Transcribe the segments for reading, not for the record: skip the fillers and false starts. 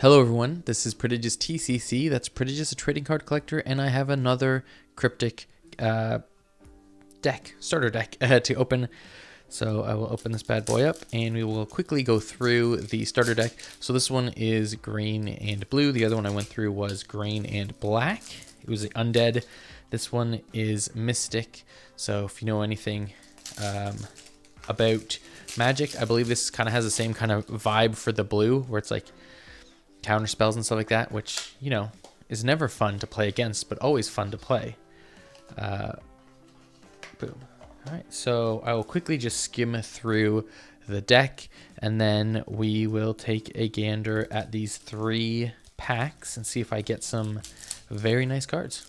Hello everyone, this is Prodigious TCC, that's Prodigious, a trading card collector, and I have another Kryptik starter deck to open. So I will open this bad boy up and we will quickly go through the starter deck. So this one is green and blue, the other one I went through was green and black. It was the undead. This one is mystic, so if you know anything about magic, I believe this kind of has the same kind of vibe for the blue, where it's like counter spells and stuff like that, which, you know, is never fun to play against, but always fun to play. Boom. All right, so I will quickly just skim through the deck, and then we will take a gander at these 3 packs and see if I get some very nice cards.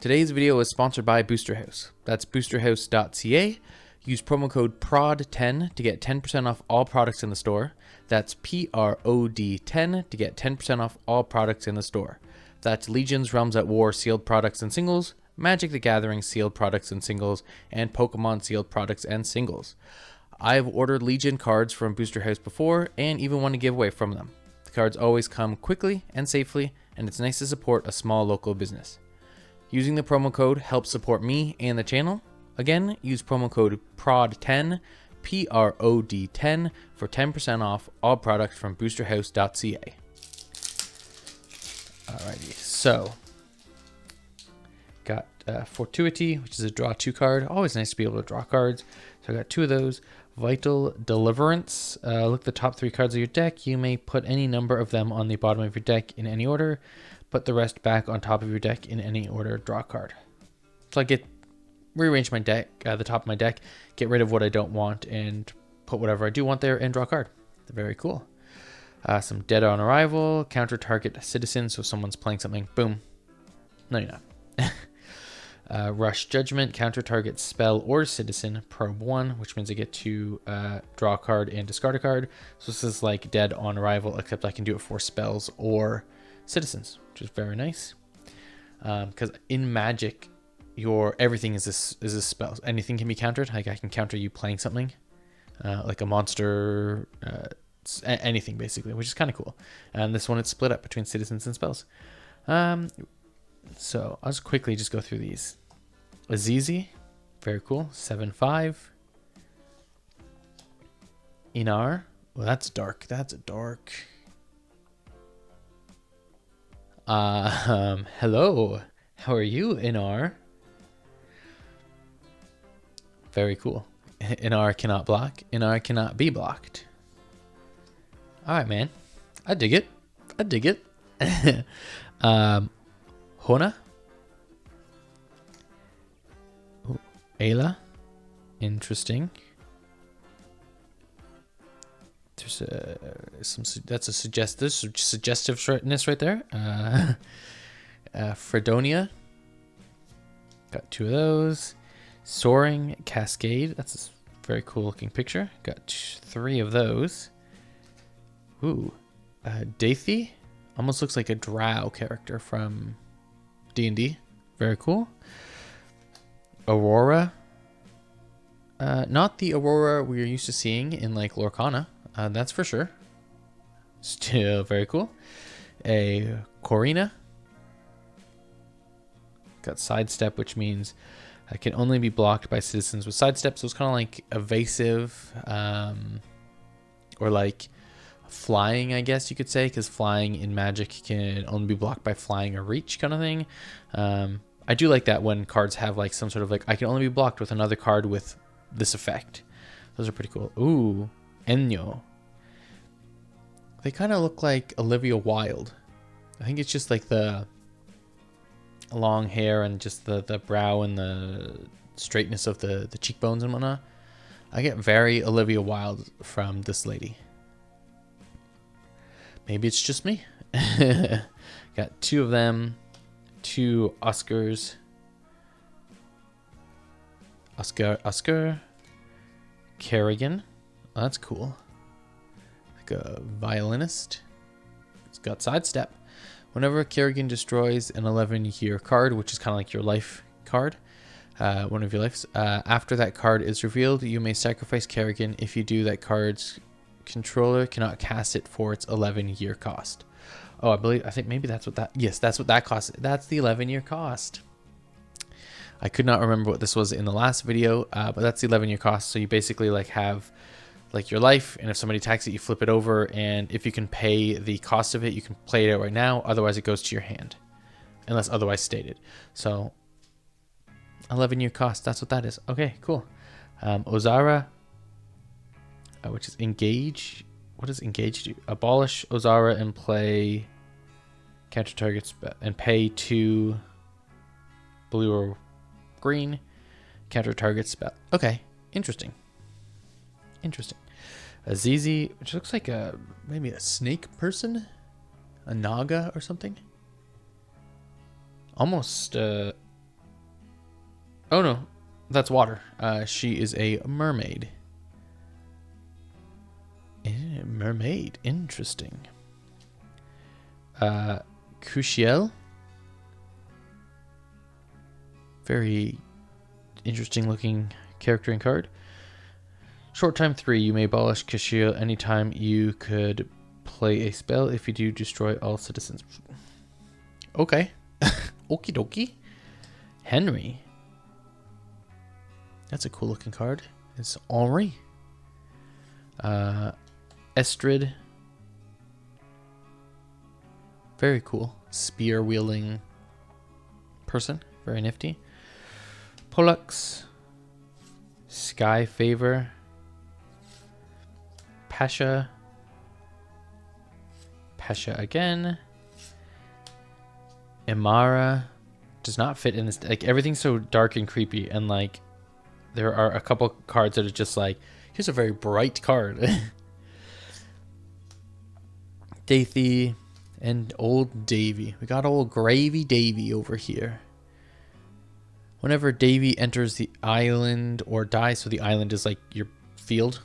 Today's video is sponsored by Booster House. That's boosterhouse.ca. Use promo code PROD10 to get 10% off all products in the store. That's PROD10 to get 10% off all products in the store. That's Legions, Realms at War sealed products and singles, Magic the Gathering sealed products and singles, and Pokemon sealed products and singles. I've ordered Legion cards from Booster House before and even want to give away from them. The cards always come quickly and safely, and it's nice to support a small local business. Using the promo code helps support me and the channel. Again, use promo code PROD10, PROD10 for 10% off all products from boosterhouse.ca. Alrighty, so got Fortuity, which is a draw 2 card. Always nice to be able to draw cards. So I got 2 of those. Vital Deliverance. Look at the top 3 cards of your deck. You may put any number of them on the bottom of your deck in any order. Put the rest back on top of your deck in any order. Draw a card. So I get rearrange my deck, the top of my deck, get rid of what I don't want, and put whatever I do want there and draw a card. Very cool. Some Dead on Arrival, counter target citizen, so if someone's playing something, boom. No, you're not. Rush Judgment, counter target spell or citizen, probe 1, which means I get to draw a card and discard a card. So this is like Dead on Arrival, except I can do it for spells or citizens, which is very nice. Because in Magic, everything is a spell. Anything can be countered. Like I can counter you playing something, like a monster, anything basically, which is kind of cool. And this one, it's split up between citizens and spells. So I'll just quickly go through these. Azizi, very cool. 7/5. Inar, well, that's dark. That's a dark. Hello, how are you, Inar? Very cool. Inar cannot block. Inar cannot be blocked. Alright, man. I dig it. I dig it. Hona. Ooh, Ayla. Interesting. There's that's a suggestiveness right there. Fredonia. Got 2 of those. Soaring Cascade. That's a very cool looking picture. Got 3 of those. Ooh. Daithy. Almost looks like a drow character from D&D. Very cool. Aurora. Not the Aurora we're used to seeing in like Lorcana. That's for sure. Still very cool. A Corina. Got Sidestep, which means I can only be blocked by citizens with Sidestep. So it's kind of like evasive, or like flying, I guess you could say, because flying in Magic can only be blocked by flying or reach kind of thing. I do like that when cards have like some sort of like, I can only be blocked with another card with this effect. Those are pretty cool. Ooh, Enyo. They kind of look like Olivia Wilde. I think it's just like the long hair and just the brow and the straightness of the cheekbones and whatnot. I get very Olivia Wilde from this lady. Maybe it's just me. Got 2 of them. 2 Oscars. Oscar. Kerrigan. Oh, that's cool. Like a violinist. It's got Sidestep. Whenever Kerrigan destroys an 11-year card, which is kind of like your life card, one of your lives, after that card is revealed, you may sacrifice Kerrigan. If you do, that card's controller cannot cast it for its 11-year cost. Oh, I think maybe that's what that, yes, that's what that costs. That's the 11-year cost. I could not remember what this was in the last video, but that's the 11-year cost. So you basically like have like your life, and if somebody attacks it, you flip it over, and if you can pay the cost of it, you can play it out right now. Otherwise, it goes to your hand, unless otherwise stated. So 11-year cost, that's what that is. Okay, cool. Ozara, which is engage. What does engage do? Abolish Ozara and play counter targets and pay 2 blue or green counter target spell. Okay, interesting. Interesting. Azizi, which looks like maybe a snake person, a naga or something. Almost. Oh no, that's water. She is a mermaid. Mermaid, interesting. Kushiel. Very interesting looking character and card. Short time 3, you may abolish Kushiel anytime you could play a spell. If you do, destroy all citizens. Okay. Okie dokie. Henry. That's a cool looking card. It's Henri. Estrid. Very cool. Spear wielding person. Very nifty. Pollux. Sky Favor. Pasha. Pasha again. Imara. Does not fit in this. Like, everything's so dark and creepy, and like there are a couple cards that are just like, here's a very bright card. Dathy and old Davy. We got old Gravy Davy over here. Whenever Davy enters the island or dies, so the island is like your field,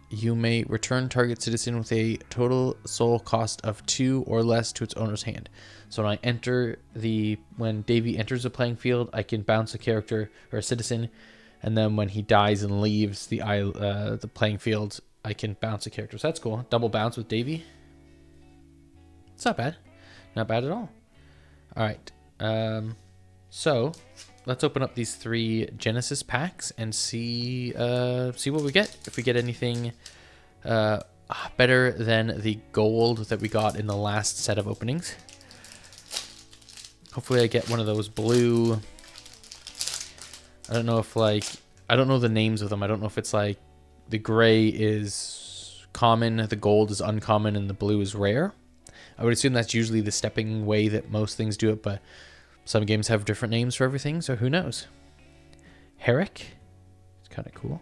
you may return target citizen with a total soul cost of 2 or less to its owner's hand. So when Davy enters the playing field, I can bounce a character or a citizen, and then when he dies and leaves the playing field, I can bounce a character. So that's cool. Double bounce with Davy. It's not bad. Not bad at all. All right. So let's open up these 3 Genesis packs and see what we get. If we get anything better than the gold that we got in the last set of openings. Hopefully I get one of those blue. I don't know the names of them. I don't know if it's like the gray is common, the gold is uncommon, and the blue is rare. I would assume that's usually the stepping way that most things do it, but some games have different names for everything, so who knows? Herrick. It's kind of cool.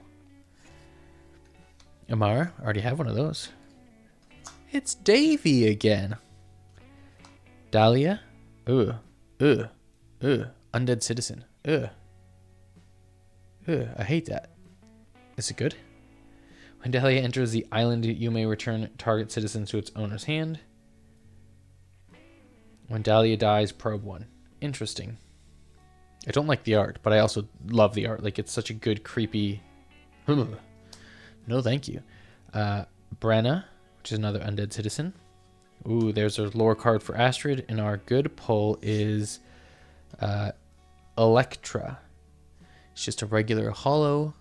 Amara. Already have one of those. It's Davy again. Dahlia. Undead Citizen. I hate that. Is it good? When Dahlia enters the island, you may return target citizen to its owner's hand. When Dahlia dies, probe 1. Interesting. I don't like the art, but I also love the art. Like, it's such a good, creepy... No, thank you. Brenna, which is another undead citizen. Ooh, there's a lore card for Astrid, and our good pull is Electra. It's just a regular hollow.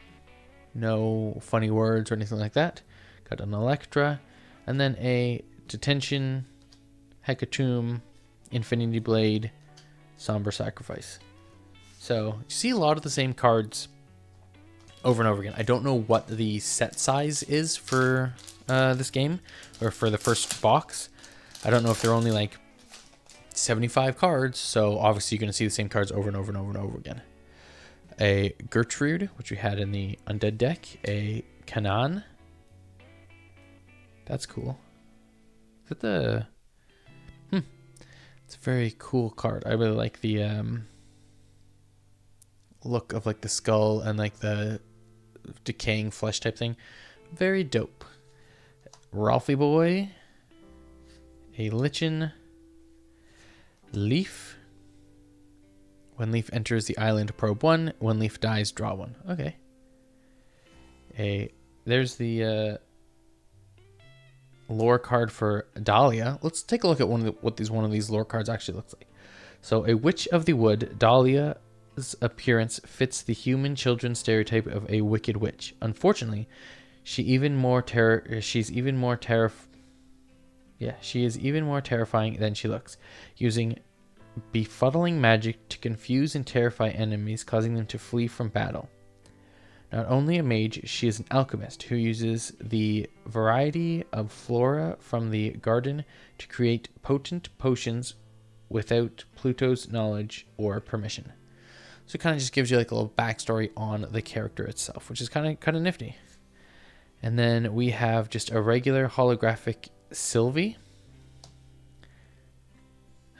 No funny words or anything like that. Got an Electra. And then a Detention, Hecatomb, Infinity Blade, Somber Sacrifice. So you see a lot of the same cards over and over again. I don't know what the set size is for this game, or for the first box. I don't know if they're only like 75 cards, so obviously you're going to see the same cards over and over and over and over again. A Gertrude, which we had in the Undead deck. A Kanan. That's cool. Is that the... It's a very cool card. I really like the look of like the skull and like the decaying flesh type thing. Very dope. Ralphie Boy. A Lichen. Leaf. When Leaf enters the island, probe 1. When Leaf dies, draw 1. Okay. A there's the lore card for Dahlia. Let's take a look at one of these lore cards actually looks like. So, a witch of the wood, Dahlia's appearance fits the human children stereotype of a wicked witch. Unfortunately, she is even more terrifying than she looks, using befuddling magic to confuse and terrify enemies, causing them to flee from battle. Not only a mage, she is an alchemist who uses the variety of flora from the garden to create potent potions without Pluto's knowledge or permission. So it kind of just gives you like a little backstory on the character itself, which is kind of nifty. And then we have just a regular holographic Sylvie.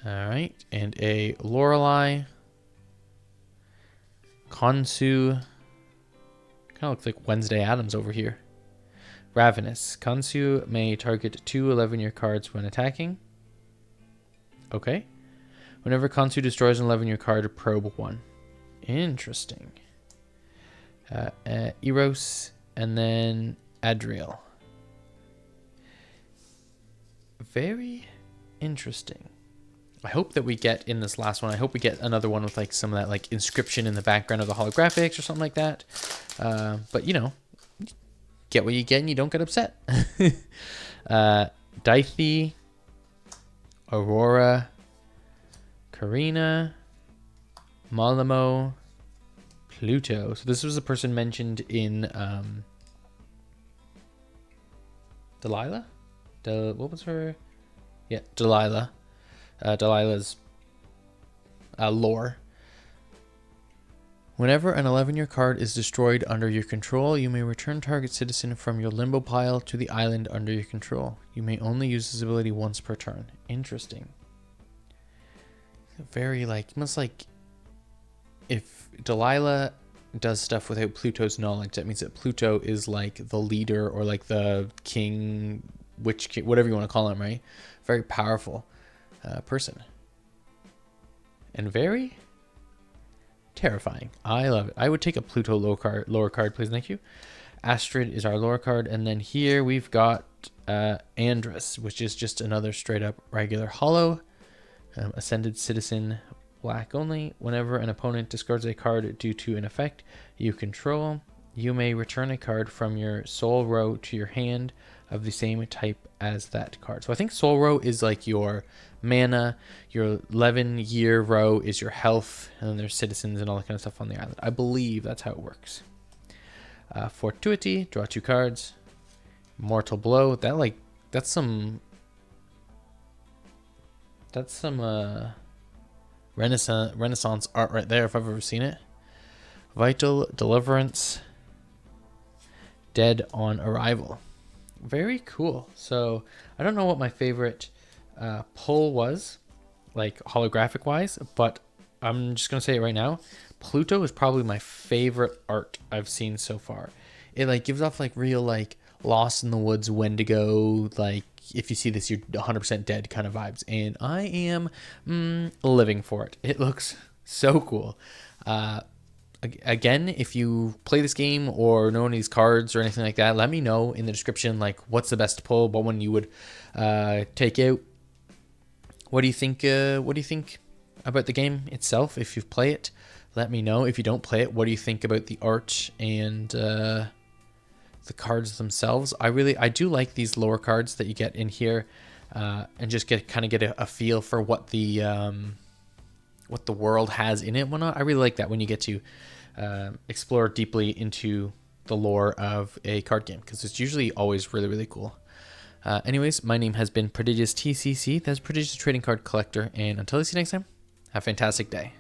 All right, and a Lorelei, Khonsu. Kind of looks like Wednesday Addams over here. Ravenous. Khonsu may target 2 11-year cards when attacking. Okay. Whenever Khonsu destroys an 11-year card, probe 1. Interesting. Eros, and then Adriel. Very interesting. I hope that we get in this last one, I hope we get another one with like some of that like inscription in the background of the holographics or something like that. But you know, get what you get and you don't get upset. Daithi, Aurora, Karina, Malamo, Pluto. So this was a person mentioned in Delilah? What was her? Yeah, Delilah. Delilah's lore. Whenever an 11-year card is destroyed under your control, you may return target citizen from your limbo pile to the island under your control. You may only use this ability once per turn. Interesting. Very like, almost like if Delilah does stuff without Pluto's knowledge, that means that Pluto is like the leader or like the king, witch king, whatever you want to call him, right? Very powerful person. And very terrifying. I love it. I would take a Pluto lower card, please. Thank you. Astrid is our lower card. And then here we've got Andrus, which is just another straight up regular holo. Ascended citizen, black only. Whenever an opponent discards a card due to an effect you control, you may return a card from your soul row to your hand of the same type as that card. So I think soul row is like your mana, your 11-year row is your health, and then there's citizens and all that kind of stuff on the island. I believe that's how it works. Fortuity, draw 2 cards. Mortal blow, that's some Renaissance art right there if I've ever seen it. Vital deliverance, dead on arrival. Very cool. So I don't know what my favorite pull was, like holographic wise, but I'm just gonna say it right now. Pluto is probably my favorite art I've seen so far. It like gives off like real like Lost in the Woods, Wendigo, like if you see this you're 100% dead kind of vibes, and I am living for it. It looks so cool. Again, if you play this game or know any of these cards or anything like that, let me know in the description, like what's the best pull, what one you would take out. What do you think? What do you think about the game itself? If you play it, let me know. If you don't play it, what do you think about the art and the cards themselves? I do like these lower cards that you get in here, and just get a feel for what the world has in it and whatnot. I really like that when you get to explore deeply into the lore of a card game, because it's usually always really, really cool. Anyways, my name has been Prodigious TCC. That's Prodigious Trading Card Collector, and until I see you next time, have a fantastic day.